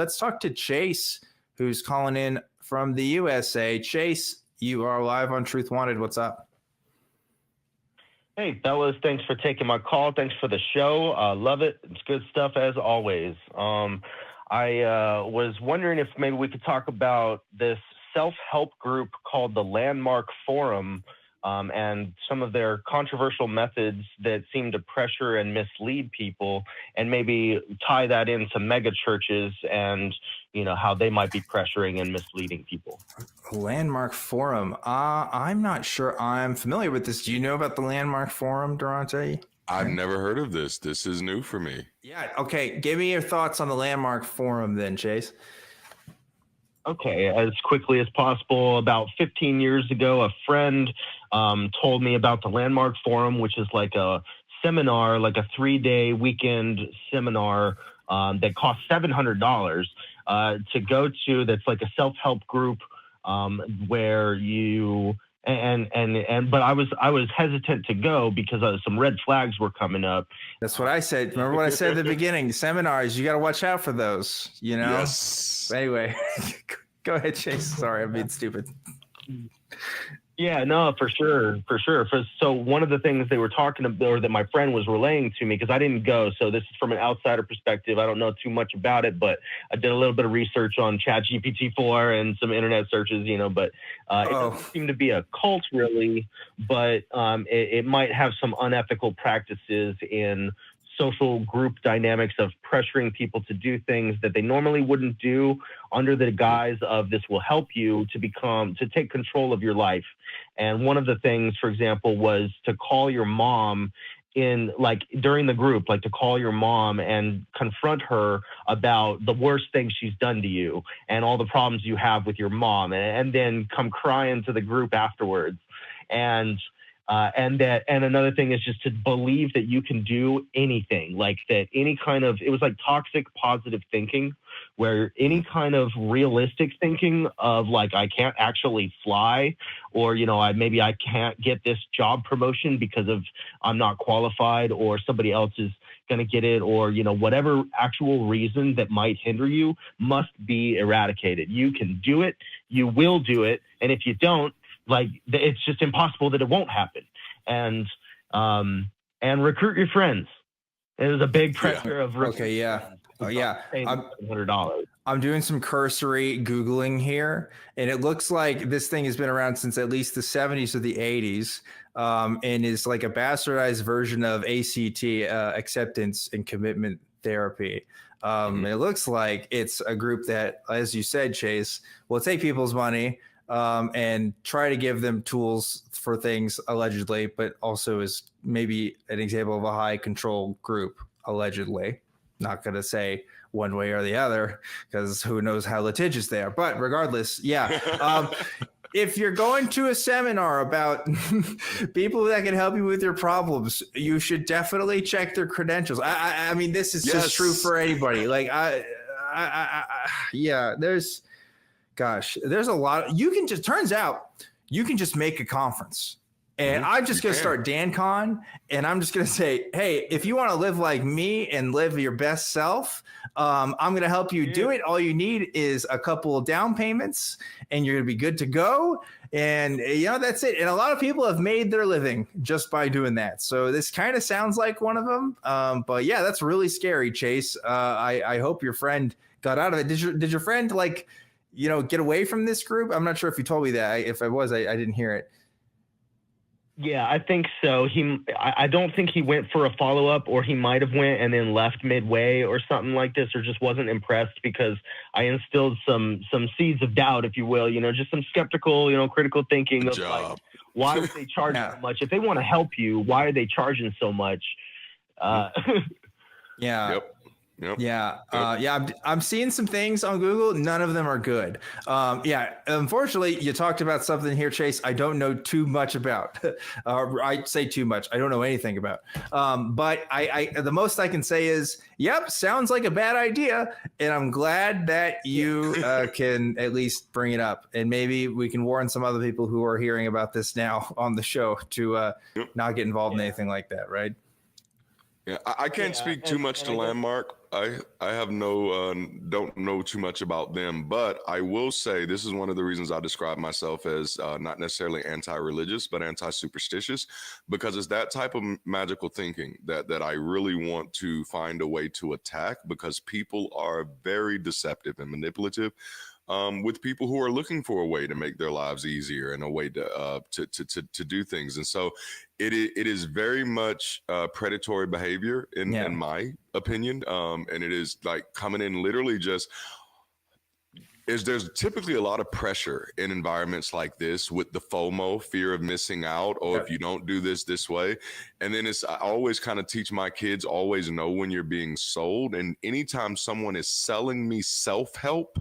Let's talk to Chase, who's calling in from the USA. Chase, you are live on Truth Wanted. What's up? Hey, fellas, thanks for taking my call. Thanks for the show. Love it. It's good stuff as always. I was wondering if maybe we could talk about this self-help group called the Landmark Forum, and some of their controversial methods that seem to pressure and mislead people, and maybe tie that into mega churches and, you know, how they might be pressuring and misleading people. Landmark Forum. I'm not sure I'm familiar with this. Do you know about the Landmark Forum, Durante? I've never heard of this. This is new for me. Yeah. Okay. Give me your thoughts on the Landmark Forum then, Chase. Okay, as quickly as possible. About 15 years ago, a friend told me about the Landmark Forum, which is like a seminar, like a 3-day weekend seminar that costs $700 to go to. That's like a self-help group where you but I was hesitant to go because some red flags were coming up. That's what I said. Remember what I said at the beginning? Seminars, you got to watch out for those, you know? Yes. Anyway, go ahead, Chase. Sorry, I'm being stupid. Yeah, no, for sure. So one of the things they were talking about, or that my friend was relaying to me, because I didn't go, so this is from an outsider perspective. I don't know too much about it, but I did a little bit of research on ChatGPT-4 and some internet searches, you know, but it doesn't seem to be a cult really, but it might have some unethical practices in social group dynamics of pressuring people to do things that they normally wouldn't do under the guise of this will help you to take control of your life. And one of the things, for example, was to call your mom during the group, like to call your mom and confront her about the worst thing she's done to you and all the problems you have with your mom, and then come crying to the group afterwards. And another thing is just to believe that you can do anything, like that any kind of, it was like toxic positive thinking, where any kind of realistic thinking of like, I can't actually fly, or, you know, maybe I can't get this job promotion because of I'm not qualified, or somebody else is going to get it, or, you know, whatever actual reason that might hinder you must be eradicated. You can do it. You will do it. And if you don't, like, it's just impossible that it won't happen. And recruit your friends. It was a big pressure of recruiting. Okay, yeah. Oh, yeah. $700. I'm doing some cursory Googling here, and it looks like this thing has been around since at least the 70s or the 80s, and is like a bastardized version of ACT, acceptance and commitment therapy. It looks like it's a group that, as you said, Chase, will take people's money and try to give them tools for things allegedly, but also is maybe an example of a high control group, allegedly. Not going to say one way or the other, because who knows how litigious they are. But regardless, yeah. If you're going to a seminar about people that can help you with your problems, you should definitely check their credentials. I mean, this is just true for anybody. Like, yeah, there's a lot. Turns out you can just make a conference. And I'm just going to start DanCon, and I'm just going to say, hey, if you want to live like me and live your best self, I'm going to help you do it. All you need is a couple of down payments, and you're going to be good to go. And, you know, that's it. And a lot of people have made their living just by doing that. So this kind of sounds like one of them. But, yeah, that's really scary, Chase. I hope your friend got out of it. Did your friend, like, you know, get away from this group? I'm not sure if you told me that. If I was, I didn't hear it. Yeah, I think so. I don't think he went for a follow-up, or he might have went and then left midway or something like this, or just wasn't impressed because I instilled some seeds of doubt, if you will, you know, just some skeptical, you know, critical thinking of like, why would they charge so much? If they want to help you, why are they charging so much? Yeah. Yep. Yeah. I'm seeing some things on Google. None of them are good. Yeah. Unfortunately, you talked about something here, Chase, I don't know too much about. I'd say too much. I don't know anything about. But I the most I can say is, yep, sounds like a bad idea. And I'm glad that you can at least bring it up. And maybe we can warn some other people who are hearing about this now on the show to not get involved in anything like that, right? Yeah, I can't speak too much to Landmark. I have no don't know too much about them, but I will say this is one of the reasons I describe myself as not necessarily anti-religious, but anti-superstitious, because it's that type of magical thinking that I really want to find a way to attack, because people are very deceptive and manipulative. With people who are looking for a way to make their lives easier and a way to do things, and so it is very much predatory behavior in my opinion, and it is like coming in literally just. There's typically a lot of pressure in environments like this with the FOMO, fear of missing out, or if you don't do this way. And then I always kind of teach my kids, always know when you're being sold. And anytime someone is selling me self-help,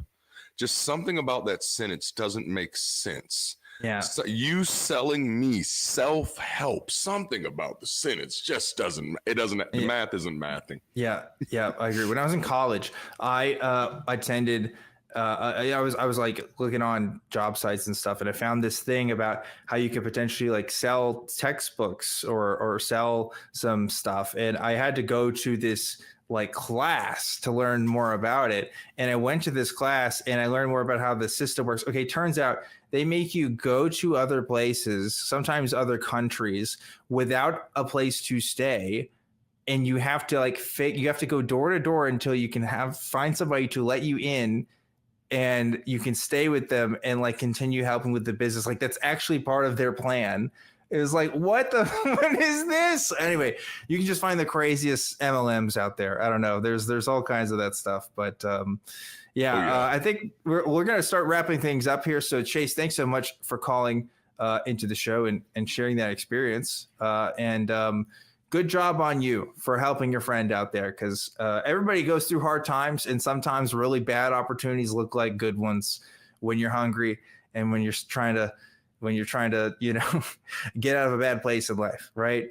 just something about that sentence doesn't make sense. Yeah. So you selling me self-help, something about the sentence just doesn't, the math isn't mathing. Yeah. I agree. When I was in college, I attended, I was like looking on job sites and stuff, and I found this thing about how you could potentially like sell textbooks or sell some stuff. And I had to go to this like class to learn more about it. And I went to this class and I learned more about how the system works. Okay. Turns out they make you go to other places, sometimes other countries, without a place to stay. And you have to like you have to go door to door until you can find somebody to let you in, and you can stay with them and like continue helping with the business. Like that's actually part of their plan. It was like, what is this? Anyway, you can just find the craziest MLMs out there. I don't know. There's all kinds of that stuff, but I think we're going to start wrapping things up here. So Chase, thanks so much for calling into the show and sharing that experience. Good job on you for helping your friend out there, because everybody goes through hard times, and sometimes really bad opportunities look like good ones when you're hungry and when you're trying to, get out of a bad place in life, right?